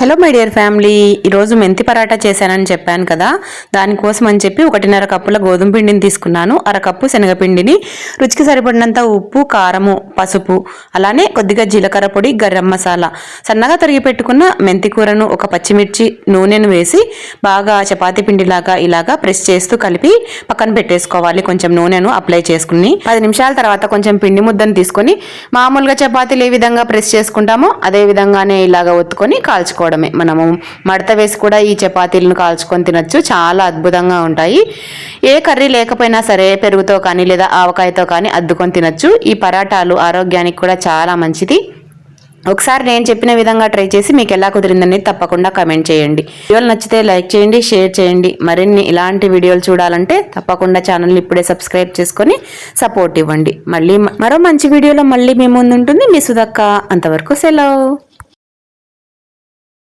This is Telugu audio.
హలో మై డియర్ ఫ్యామిలీ, ఈరోజు మెంతి పరాటా చేశానని చెప్పాను కదా. దానికోసం అని చెప్పి 1.5 కప్పుల గోధుమ పిండిని తీసుకున్నాను. అరకప్పు శనగపిండిని, రుచికి సరిపడినంత ఉప్పు, కారము, పసుపు, అలానే కొద్దిగా జీలకర్ర పొడి, గరం మసాలా, సన్నగా తరిగి పెట్టుకున్న మెంతి కూరను, ఒక పచ్చిమిర్చి, నూనెను వేసి బాగా చపాతీ పిండిలాగా ఇలాగా ప్రెస్ చేస్తూ కలిపి పక్కన పెట్టేసుకోవాలి. కొంచెం నూనెను అప్లై చేసుకుని 10 నిమిషాల తర్వాత కొంచెం పిండి ముద్దను తీసుకొని మామూలుగా చపాతీలు ఏ విధంగా ప్రెస్ చేసుకుంటామో అదే విధంగానే ఇలాగా ఒత్తుకొని కాల్చుకోవాలి. మనము మడత వేసి కూడా ఈ చపాతీలను కాల్చుకొని తినొచ్చు. చాలా అద్భుతంగా ఉంటాయి. ఏ కర్రీ లేకపోయినా సరే పెరుగుతో కానీ లేదా ఆవకాయతో కానీ అద్దుకొని తినొచ్చు. ఈ పరాటాలు ఆరోగ్యానికి కూడా చాలా మంచిది. ఒకసారి నేను చెప్పిన విధంగా ట్రై చేసి మీకు ఎలా కుదిరిందని తప్పకుండా కామెంట్ చేయండి. వీడియోలు నచ్చితే లైక్ చేయండి, షేర్ చేయండి. మరిన్ని ఇలాంటి వీడియోలు చూడాలంటే తప్పకుండా ఛానల్ని ఇప్పుడే సబ్స్క్రైబ్ చేసుకొని సపోర్ట్ ఇవ్వండి. మళ్ళీ మరో మంచి వీడియోలో మళ్ళీ మీ ముందు ఉంటుంది మీ సుధక్క. అంతవరకు సెలవు.